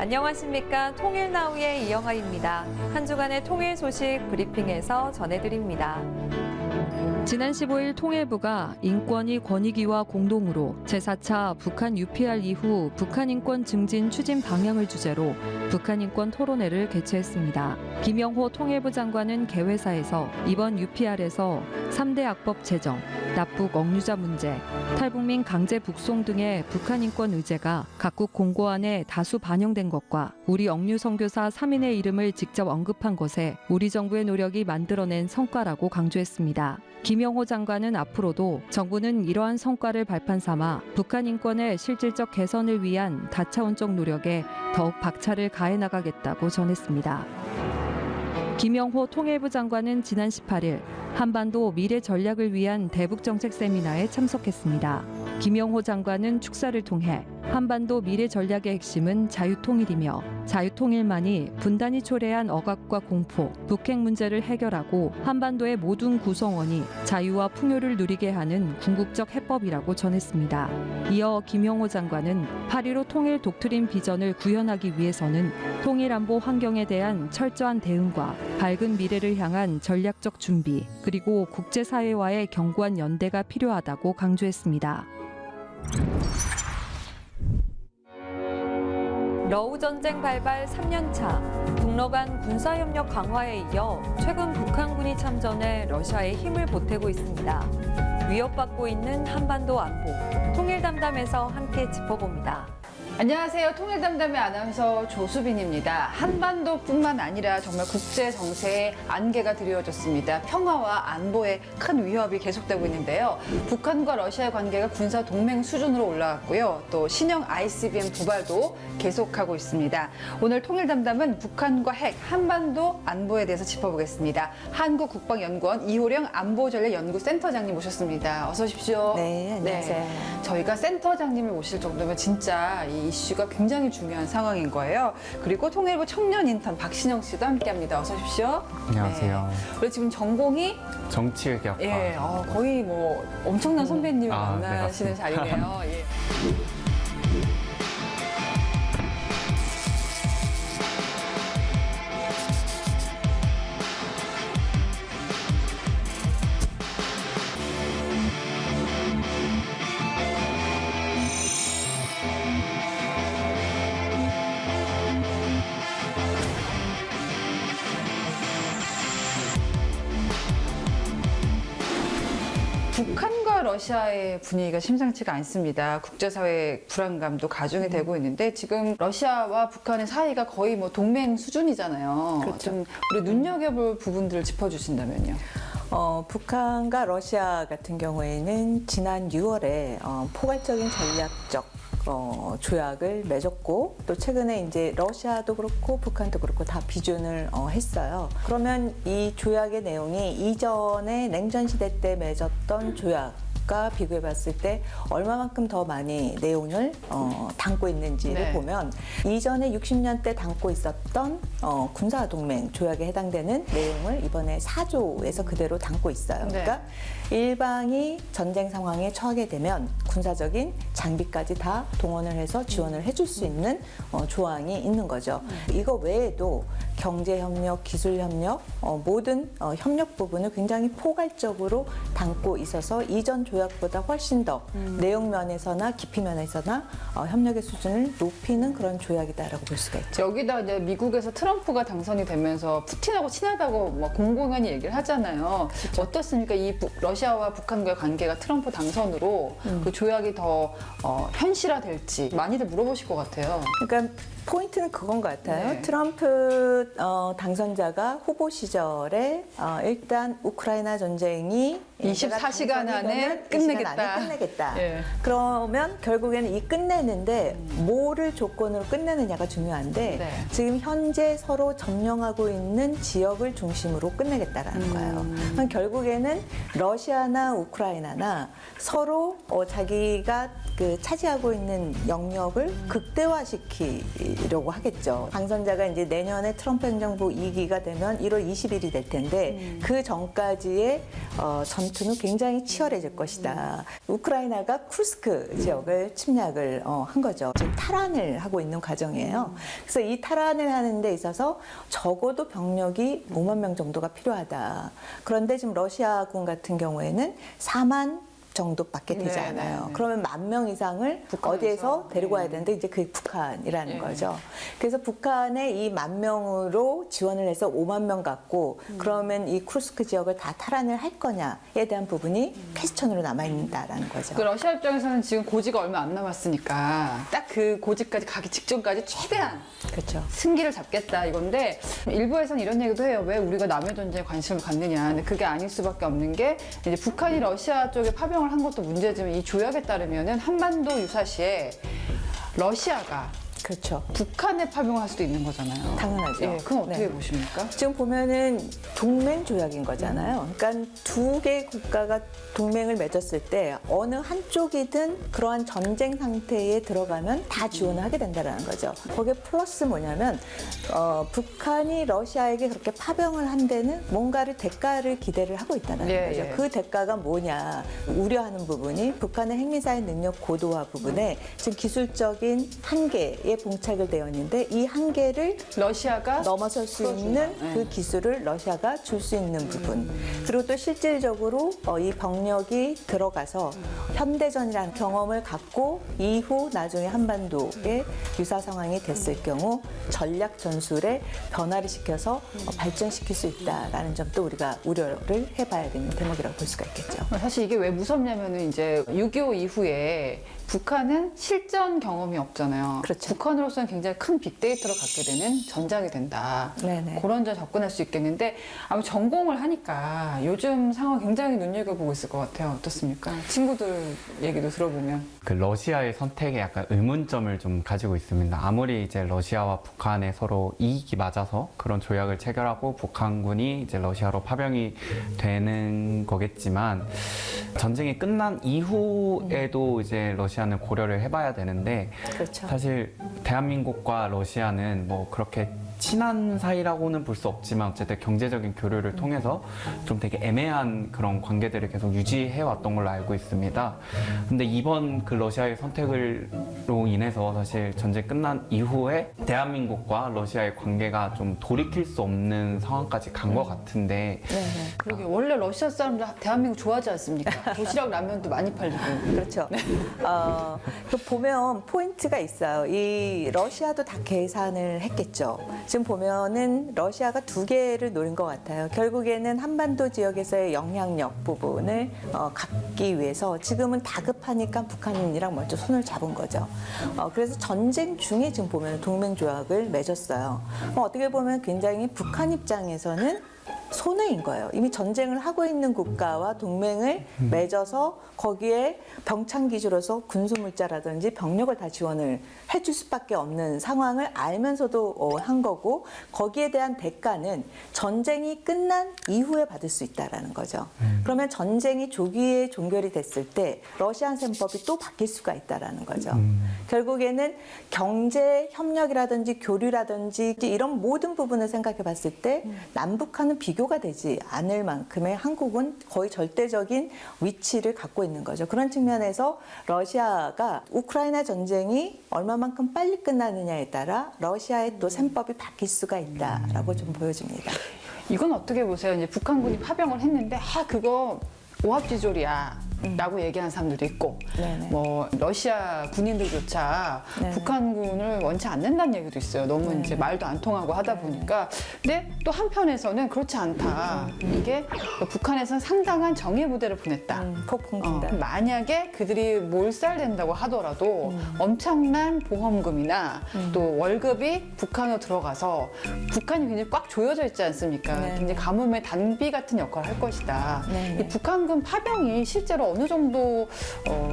안녕하십니까. 통일나우의 이영아입니다. 한 주간의 통일 소식 브리핑에서 전해드립니다. 지난 15일 통일부가 인권위 권익위와 공동으로 제4차 북한 UPR 이후 북한 인권 증진 추진 방향을 주제로 북한 인권 토론회를 개최했습니다. 김영호 통일부 장관은 개회사에서 이번 UPR에서 3대 악법 제정, 납북 억류자 문제, 탈북민 강제 북송 등의 북한 인권 의제가 각국 공고안에 다수 반영된 것과 우리 억류 선교사 3인의 이름을 직접 언급한 것에 우리 정부의 노력이 만들어낸 성과라고 강조했습니다. 김영호 장관은 앞으로도 정부는 이러한 성과를 발판 삼아 북한 인권의 실질적 개선을 위한 다차원적 노력에 더욱 박차를 가해 나가겠다고 전했습니다. 김영호 통일부 장관은 지난 18일 한반도 미래 전략을 위한 대북 정책 세미나에 참석했습니다. 김영호 장관은 축사를 통해 한반도 미래 전략의 핵심은 자유통일이며 자유통일만이 분단이 초래한 억압과 공포, 북핵 문제를 해결하고 한반도의 모든 구성원이 자유와 풍요를 누리게 하는 궁극적 해법이라고 전했습니다. 이어 김영호 장관은 8.15 통일 독트린 비전을 구현하기 위해서는 통일안보 환경에 대한 철저한 대응과 밝은 미래를 향한 전략적 준비, 그리고 국제사회와의 견고한 연대가 필요하다고 강조했습니다. 러우 전쟁 발발 3년차, 북러 간 군사협력 강화에 이어 최근 북한군이 참전해 러시아에 힘을 보태고 있습니다. 위협받고 있는 한반도 안보, 통일담담에서 함께 짚어봅니다. 안녕하세요. 통일담담의 아나운서 조수빈입니다. 한반도뿐만 아니라 정말 국제 정세에 안개가 드리워졌습니다. 평화와 안보에 큰 위협이 계속되고 있는데요. 북한과 러시아의 관계가 군사 동맹 수준으로 올라갔고요. 또 신형 ICBM 도발도 계속하고 있습니다. 오늘 통일담담은 북한과 핵, 한반도 안보에 대해서 짚어보겠습니다. 한국국방연구원 이호령 안보전략연구센터장님 모셨습니다. 어서 오십시오. 네, 안녕하세요. 네, 저희가 센터장님을 모실 정도면 진짜 이 이슈가 굉장히 중요한 상황인 거예요. 그리고 통일부 청년 인턴 박신영 씨도 함께합니다. 어서 오십시오. 안녕하세요. 네. 그리고 지금 전공이 정치외교학과. 예, 거의 뭐 엄청난 선배님을 네, 만나시는 맞습니다. 자리네요. 예. 북한과 러시아의 분위기가 심상치가 않습니다. 국제사회 불안감도 가중이 되고 있는데 지금 러시아와 북한의 사이가 거의 뭐 동맹 수준이잖아요. 그렇죠. 좀 우리 눈여겨볼 부분들을 짚어주신다면요. 북한과 러시아 같은 경우에는 지난 6월에 포괄적인 전략적 조약을 맺었고 또 최근에 이제 러시아도 그렇고 북한도 그렇고 다 비준을 했어요. 그러면 이 조약의 내용이 이전에 냉전 시대 때 맺었던 조약과 비교해 봤을 때 얼마만큼 더 많이 내용을 담고 있는지를 네. 보면 이전에 60년대 담고 있었던 군사동맹 조약에 해당되는 내용을 이번에 4조에서 그대로 담고 있어요. 네. 그러니까 일방이 전쟁 상황에 처하게 되면 군사적인 장비까지 다 동원을 해서 지원을 해줄 수 있는 조항이 있는 거죠. 이거 외에도 경제협력, 기술협력, 모든 협력 부분을 굉장히 포괄적으로 담고 있어서 이전 조약보다 훨씬 더 내용 면에서나 깊이 면에서나 협력의 수준을 높이는 그런 조약이다라고 볼 수가 있죠. 여기다 이제 미국에서 트럼프가 당선이 되면서 푸틴하고 친하다고 막 공공연히 얘기를 하잖아요. 어떻습니까? 이 러시아와 북한과의 관계가 트럼프 당선으로 그 조약이 더 현실화될지 많이들 물어보실 것 같아요. 그러니까 포인트는 그건 것 같아요. 네. 트럼프 당선자가 후보 시절에 일단 우크라이나 전쟁이 24시간 안에 끝내겠다. 끝내겠다. 예. 그러면 결국에는 이 끝내는데 뭐를 조건으로 끝내느냐가 중요한데 네. 지금 현재 서로 점령하고 있는 지역을 중심으로 끝내겠다라는 거예요. 그럼 결국에는 러시아나 우크라이나나 서로 자기가 차지하고 있는 영역을 극대화시키려고 하겠죠. 당선자가 이제 내년에 트럼프 행정부 2기가 되면 1월 20일이 될 텐데 그 전까지의 전투는 굉장히 치열해질 것이다. 것이다. 우크라이나가 쿠르스크 지역을 침략을 한 거죠. 지금 탈환을 하고 있는 과정이에요. 그래서 이 탈환을 하는 데 있어서 적어도 병력이 5만 명 정도가 필요하다. 그런데 지금 러시아군 같은 경우에는 4만 정도밖에 되지 네, 않아요. 네, 네. 그러면 1만 이상을 북한에서? 어디에서 데리고 와야 네. 되는데 이제 그게 북한이라는 네. 거죠. 그래서 북한의 이 1만 명으로 지원을 해서 5만 명 갖고 그러면 이 쿠르스크 지역을 다 탈환을 할 거냐에 대한 부분이 퀘스천으로 남아있다라는 거죠. 그 러시아 입장에서는 지금 고지가 얼마 안 남았으니까 딱 그 고지까지 가기 직전까지 최대한 그렇죠. 승기를 잡겠다 이건데 일부에서는 이런 얘기도 해요. 왜 우리가 남의 전쟁에 관심을 갖느냐. 근데 그게 아닐 수밖에 없는 게 이제 북한이 러시아 쪽에 파병을 한 것도 문제지만 이 조약에 따르면은 한반도 유사시에 러시아가 그렇죠. 북한에 파병을 할 수도 있는 거잖아요. 당연하죠. 예, 그건 어떻게 네. 보십니까? 지금 보면은 동맹 조약인 거잖아요. 그러니까 두 개의 국가가 동맹을 맺었을 때 어느 한쪽이든 그러한 전쟁 상태에 들어가면 다 지원을 하게 된다는 거죠. 거기에 플러스 뭐냐면 북한이 러시아에게 그렇게 파병을 한 데는 뭔가를 대가를 기대를 하고 있다는 예, 거죠. 예. 그 대가가 뭐냐 우려하는 부분이 북한의 핵미사일 능력 고도화 부분에 지금 기술적인 한계에 봉착을 되어 있는데 이 한계를 러시아가 넘어설 수 풀어준다. 있는 네. 그 기술을 러시아가 줄 수 있는 부분. 그리고 또 실질적으로 이 병력이 들어가서 현대전이라는 경험을 갖고 이후 나중에 한반도에 유사 상황이 됐을 경우 전략 전술에 변화를 시켜서 발전시킬 수 있다라는 점도 우리가 우려를 해봐야 되는 대목이라고 볼 수가 있겠죠. 사실 이게 왜 무섭냐면은 이제 6.25 이후에 북한은 실전 경험이 없잖아요. 그렇죠. 북한으로서는 굉장히 큰 빅데이터를 갖게 되는 전장이 된다. 네네. 그런 점 접근할 수 있겠는데 아마 전공을 하니까 요즘 상황 굉장히 눈여겨보고 있을 것 같아요. 어떻습니까? 친구들 얘기도 들어보면. 그 러시아의 선택에 약간 의문점을 좀 가지고 있습니다. 아무리 이제 러시아와 북한의 서로 이익이 맞아서 그런 조약을 체결하고 북한군이 이제 러시아로 파병이 되는 거겠지만 전쟁이 끝난 이후에도 이제 러시아는 고려를 해봐야 되는데 그렇죠. 사실 대한민국과 러시아는 뭐 그렇게 친한 사이라고는 볼 수 없지만 어쨌든 경제적인 교류를 통해서 좀 되게 애매한 그런 관계들을 계속 유지해 왔던 걸로 알고 있습니다. 근데 이번 그 러시아의 선택으로 인해서 사실 전쟁 끝난 이후에 대한민국과 러시아의 관계가 좀 돌이킬 수 없는 상황까지 간 것 같은데 네네. 그러게 원래 러시아 사람들 대한민국 좋아하지 않습니까? 도시락 라면도 많이 팔리고. 그렇죠. 그 보면 포인트가 있어요. 이 러시아도 다 계산을 했겠죠. 지금 보면은 러시아가 두 개를 노린 것 같아요. 결국에는 한반도 지역에서의 영향력 부분을 갖기 위해서 지금은 다급하니까 북한이랑 먼저 손을 잡은 거죠. 그래서 전쟁 중에 지금 보면 동맹 조약을 맺었어요. 어떻게 보면 굉장히 북한 입장에서는 손해인 거예요. 이미 전쟁을 하고 있는 국가와 동맹을 맺어서 거기에 병창 기지로서 군수물자라든지 병력을 다 지원을 해줄 수밖에 없는 상황을 알면서도 한 거고 거기에 대한 대가는 전쟁이 끝난 이후에 받을 수 있다라는 거죠. 그러면 전쟁이 조기에 종결이 됐을 때 러시안 셈법이 또 바뀔 수가 있다라는 거죠. 결국에는 경제 협력이라든지 교류라든지 이런 모든 부분을 생각해 봤을 때 남북한은 비교가 되지 않을 만큼의 한국은 거의 절대적인 위치를 갖고 있는 거죠. 그런 측면에서 러시아가 우크라이나 전쟁이 얼마만큼 빨리 끝나느냐에 따라 러시아의 또 셈법이 바뀔 수가 있다라고 좀 보여집니다. 이건 어떻게 보세요? 이제 북한군이 파병을 했는데 그거 오합지졸이야. 라고 얘기하는 사람들도 있고 네네. 뭐 러시아 군인들조차 네네. 북한군을 원치 않는다는 얘기도 있어요. 너무 네네. 이제 말도 안 통하고 하다 보니까. 근데 또 한편에서는 그렇지 않다. 이게 북한에서는 상당한 정예 부대를 보냈다. 폭풍진다. 만약에 그들이 몰살된다고 하더라도 엄청난 보험금이나 또 월급이 북한으로 들어가서 북한이 굉장히 꽉 조여져 있지 않습니까? 네. 굉장히 가뭄의 단비 같은 역할을 할 것이다. 네. 이 북한군 파병이 실제로 어느 정도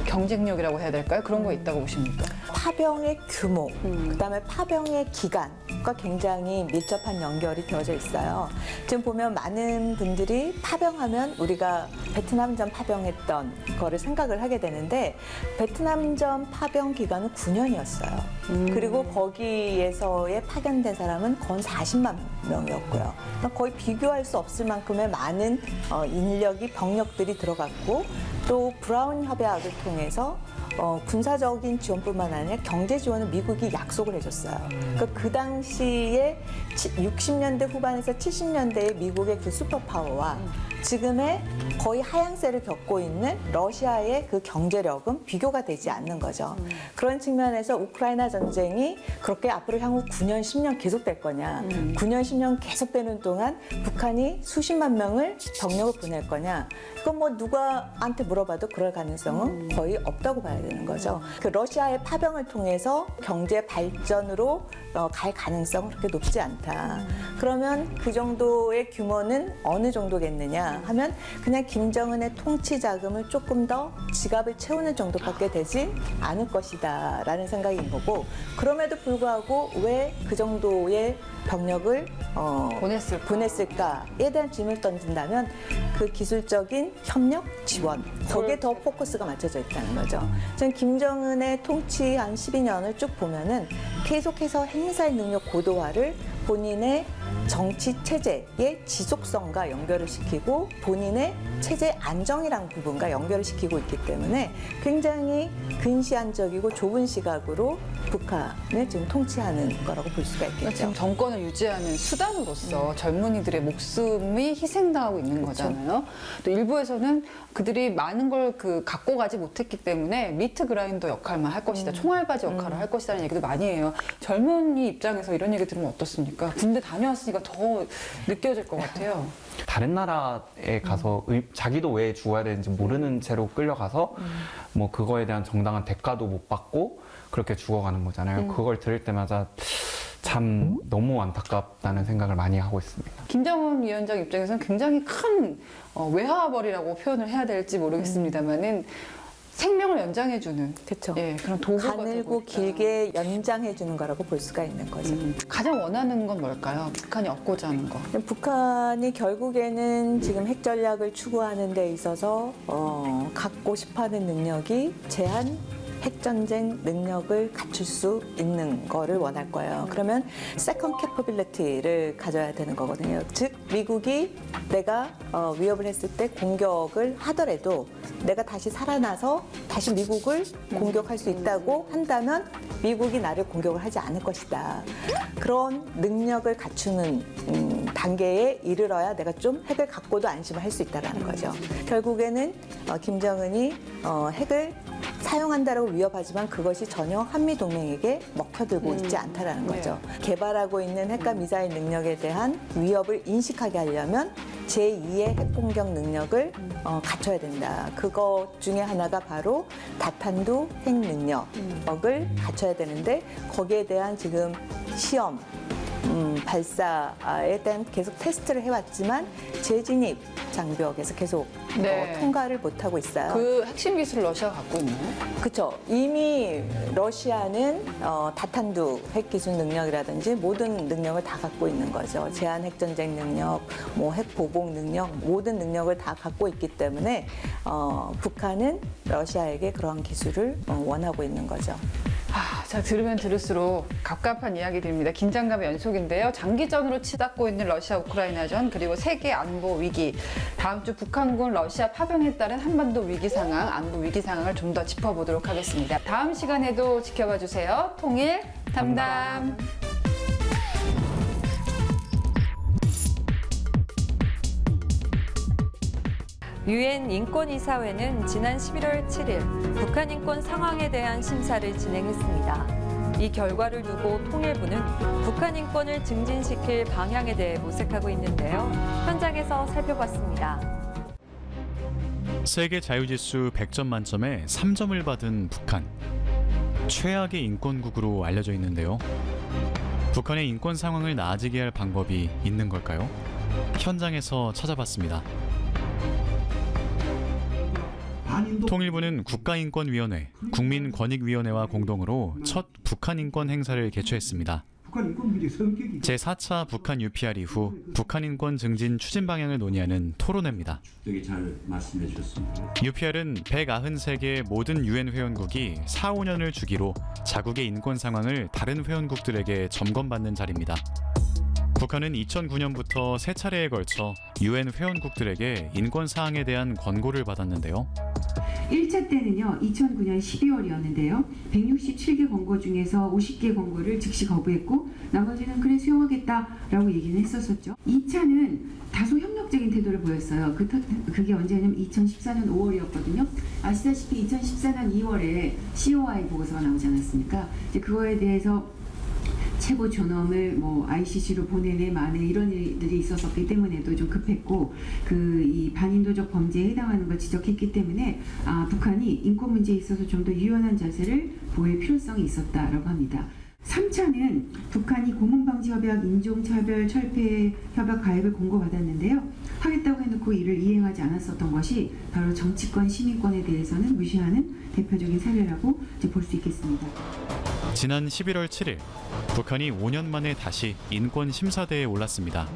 경쟁력이라고 해야 될까요? 그런 거 있다고 보십니까? 파병의 규모, 그다음에 파병의 기간과 굉장히 밀접한 연결이 되어져 있어요. 지금 보면 많은 분들이 파병하면 우리가 베트남전 파병했던 거를 생각을 하게 되는데 베트남전 파병 기간은 9년이었어요. 그리고 거기에서의 파견된 사람은 거의 40만 명이었고요. 그러니까 거의 비교할 수 없을 만큼의 많은 인력이 병력들이 들어갔고 또 브라운 협약을 통해서 군사적인 지원뿐만 아니라 경제 지원을 미국이 약속을 해줬어요. 그러니까 그 당시에 60년대 후반에서 70년대의 미국의 그 슈퍼파워와 지금의 거의 하향세를 겪고 있는 러시아의 그 경제력은 비교가 되지 않는 거죠. 그런 측면에서 우크라이나 전쟁이 그렇게 앞으로 향후 9년, 10년 계속될 거냐. 9년, 10년 계속되는 동안 북한이 수십만 명을 병력을 보낼 거냐. 그건 뭐 누구한테 물어봐도 그럴 가능성은 거의 없다고 봐야 되는 거죠. 그 러시아의 파병을 통해서 경제 발전으로 갈 가능성은 그렇게 높지 않다. 그러면 그 정도의 규모는 어느 정도겠느냐 하면 그냥 김정은의 통치 자금을 조금 더 지갑을 채우는 정도밖에 되지 않을 것이다 라는 생각인 거고, 그럼에도 불구하고 왜 그 정도의 병력을 보냈을까에 대한 질문을 던진다면 그 기술적인 협력 지원, 거기에 더 포커스가 맞춰져 있다는 거죠. 저는 김정은의 통치 한 12년을 쭉 보면은 계속해서 행사의 능력 고도화를 본인의 정치 체제의 지속성과 연결을 시키고 본인의 체제 안정이라는 부분과 연결을 시키고 있기 때문에 굉장히 근시안적이고 좁은 시각으로 북한을 지금 통치하는 거라고 볼 수가 있겠죠. 지금 정권을 유지하는 수단으로서 젊은이들의 목숨이 희생당하고 있는 거잖아요. 또 일부에서는 그들이 많은 걸 갖고 가지 못했기 때문에 미트 그라인더 역할만 할 것이다, 총알바지 역할을 할 것이다는 얘기도 많이 해요. 젊은이 입장에서 이런 얘기 들으면 어떻습니까? 군대 다녀왔으니까 더 느껴질 것 같아요. 다른 나라에 가서 자기도 왜 죽어야 되는지 모르는 채로 끌려가서 뭐 그거에 대한 정당한 대가도 못 받고 그렇게 죽어가는 거잖아요. 그걸 들을 때마다 참 너무 안타깝다는 생각을 많이 하고 있습니다. 김정은 위원장 입장에서는 굉장히 큰 외화벌이라고 표현을 해야 될지 모르겠습니다만은 생명을 연장해주는 그렇죠. 예, 그런 도구가 되고 가늘고 있다. 길게 연장해 주는 거라고 볼 수가 있는 거죠. 가장 원하는 건 뭘까요? 북한이 얻고자 하는 거. 북한이 결국에는 지금 핵 전략을 추구하는 데 있어서 갖고 싶어하는 능력이 제한 핵전쟁 능력을 갖출 수 있는 거를 원할 거예요. 그러면 second capability를 가져야 되는 거거든요. 즉 미국이 내가 위협을 했을 때 공격을 하더라도 내가 다시 살아나서 다시 미국을 공격할 수 있다고 한다면 미국이 나를 공격을 하지 않을 것이다. 그런 능력을 갖추는 단계에 이르러야 내가 좀 핵을 갖고도 안심을 할 수 있다는 거죠. 결국에는 김정은이 핵을 사용한다라고 위협하지만 그것이 전혀 한미동맹에게 먹혀들고 있지 않다라는 거죠. 개발하고 있는 핵과 미사일 능력에 대한 위협을 인식하게 하려면 제2의 핵공격 능력을 갖춰야 된다. 그것 중에 하나가 바로 다탄두 핵 능력을 갖춰야 되는데 거기에 대한 지금 시험, 발사에 대한 계속 테스트를 해왔지만 재진입 장벽에서 계속 네. 통과를 못하고 있어요. 그 핵심 기술을 러시아가 갖고 있나요? 그렇죠. 이미 러시아는 다탄두 핵 기술 능력이라든지 모든 능력을 다 갖고 있는 거죠. 제한 핵전쟁 능력, 뭐 핵 보복 능력, 모든 능력을 다 갖고 있기 때문에 북한은 러시아에게 그러한 기술을 원하고 있는 거죠. 자, 들으면 들을수록 갑갑한 이야기들입니다. 긴장감의 연속인데요. 장기전으로 치닫고 있는 러시아 우크라이나전, 그리고 세계 안보 위기, 다음 주 북한군 러시아 파병에 따른 한반도 위기 상황, 안보 위기 상황을 좀 더 짚어보도록 하겠습니다. 다음 시간에도 지켜봐 주세요. 통일 담담. 유엔 인권이사회는 지난 11월 7일 북한 인권 상황에 대한 심사를 진행했습니다. 이 결과를 두고 통일부는 북한 인권을 증진시킬 방향에 대해 모색하고 있는데요. 현장에서 살펴봤습니다. 세계 자유지수 100점 만점에 3점을 받은 북한. 최악의 인권국으로 알려져 있는데요. 북한의 인권 상황을 나아지게 할 방법이 있는 걸까요? 현장에서 찾아봤습니다. 통일부는 국가인권위원회, 국민권익위원회와 공동으로 첫 북한 인권 행사를 개최했습니다. 제4차 북한 UPR 이후 북한 인권 증진 추진 방향을 논의하는 토론회입니다. 잘 말씀해 주셨습니다. UPR은 193개 모든 유엔 회원국이 4, 5년을 주기로 자국의 인권 상황을 다른 회원국들에게 점검받는 자리입니다. 북한은 2009년부터 세 차례에 걸쳐 UN 회원국들에게 인권 사항에 대한 권고를 받았는데요. 1차 때는요, 2009년 12월이었는데요. 167개 권고 중에서 50개 권고를 즉시 거부했고 나머지는 그래 수용하겠다라고 얘기는 했었었죠. 2차는 다소 협력적인 태도를 보였어요. 그게 언제냐면 2014년 5월이었거든요. 아시다시피 2014년 2월에 COI 보고서가 나오지 않았습니까? 이제 그거에 대해서 최고 존엄을 ICC로 보내네 마네 이런 일들이 있었기 때문에도 좀 급했고 이 반인도적 범죄에 해당하는 걸 지적했기 때문에 북한이 인권 문제에 있어서 좀 더 유연한 자세를 보일 필요성이 있었다라고 합니다. 3차는 북한이 고문방지협약 인종차별 철폐 협약 가입을 공고받았는데요. 하겠다고 해놓고 이를 이행하지 않았었던 것이 바로 정치권 시민권에 대해서는 무시하는 대표적인 사례라고 볼 수 있겠습니다. 지난 11월 7일 북한이 5년 만에 다시 인권심사대에 올랐습니다.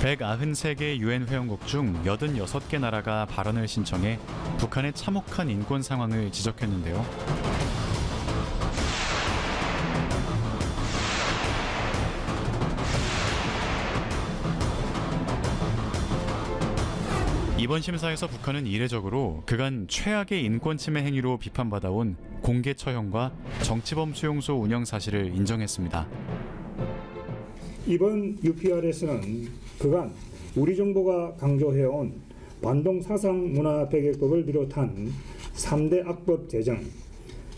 193개 유엔 회원국 중 86개 나라가 발언을 신청해 북한의 참혹한 인권 상황을 지적했는데요. 이번 심사에서 북한은 이례적으로 그간 최악의 인권 침해 행위로 비판받아온 공개 처형과 정치범 수용소 운영 사실을 인정했습니다. 이번 UPR에서는 그간 우리 정부가 강조해온 반동 사상 문화 배격법을 비롯한 3대 악법 제정,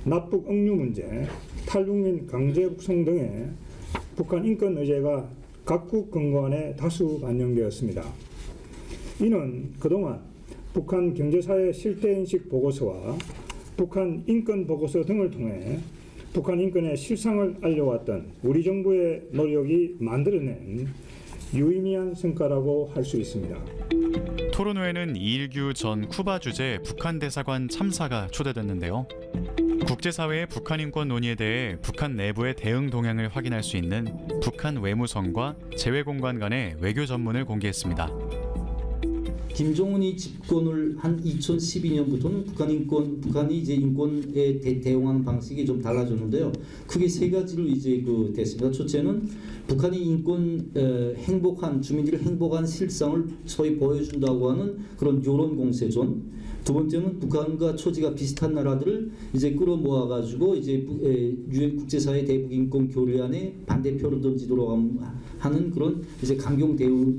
납북 억류 문제, 탈북민 강제 북송 등의 북한 인권 의제가 각국 권고안에 다수 반영되었습니다. 이는 그동안 북한 경제사회 실태인식 보고서와 북한 인권 보고서 등을 통해 북한 인권의 실상을 알려왔던 우리 정부의 노력이 만들어낸 유의미한 성과라고 할 수 있습니다. 토론회에는 이일규 전 쿠바 주재 북한 대사관 참사가 초대됐는데요. 국제사회의 북한 인권 논의에 대해 북한 내부의 대응 동향을 확인할 수 있는 북한 외무성과 재외공관 간의 외교 전문을 공개했습니다. 김정은이 집권을 한 2012년부터는 북한이 이제 인권에 대응하는 방식이 좀 달라졌는데요. 크게 세 가지로 이제 됐습니다. 첫째는 북한이 인권 행복한 주민들의 행복한 실상을 소위 보여준다고 하는 그런 여론 공세전. 두 번째는 북한과 처지가 비슷한 나라들을 이제 끌어모아 가지고 이제 유엔 국제사회 대북 인권 교류안에 반대표를 던지도록 하는 그런 이제 강경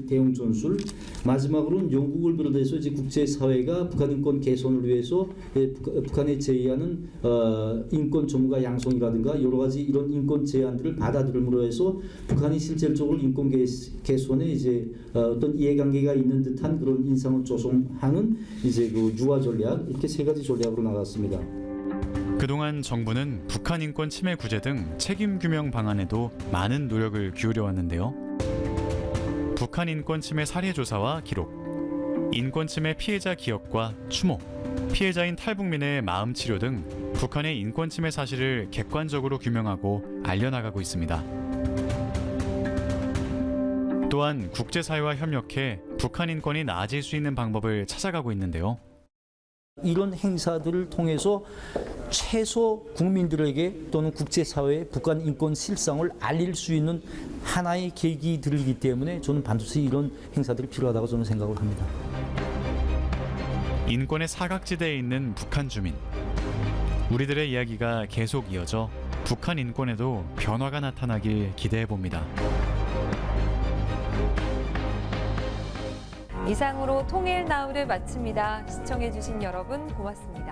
대응 전술. 마지막으로는 영국을 비롯해서 이제 국제사회가 북한 인권 개선을 위해서 북한에 제의하는 인권 전문가 양성이라든가 여러 가지 이런 인권 제안들을 받아들임으로 해서 북한이 실질적으로 인권 개선에 이제 어떤 이해관계가 있는 듯한 그런 인상을 조성하는 이제 유화 전략, 이렇게 세 가지 전략으로 나갔습니다. 그동안 정부는 북한 인권 침해 구제 등 책임 규명 방안에도 많은 노력을 기울여 왔는데요. 북한 인권 침해 사례 조사와 기록, 인권 침해 피해자 기억과 추모, 피해자인 탈북민의 마음 치료 등 북한의 인권 침해 사실을 객관적으로 규명하고 알려나가고 있습니다. 또한 국제사회와 협력해 북한 인권이 나아질 수 있는 방법을 찾아가고 있는데요. 이런 행사들을 통해서 최소 국민들에게 또는 국제사회에 북한 인권 실상을 알릴 수 있는 하나의 계기들이기 때문에 저는 반드시 이런 행사들이 필요하다고 저는 생각을 합니다. 인권의 사각지대에 있는 북한 주민. 우리들의 이야기가 계속 이어져 북한 인권에도 변화가 나타나길 기대해 봅니다. 이상으로 통일나우를 마칩니다. 시청해주신 여러분 고맙습니다.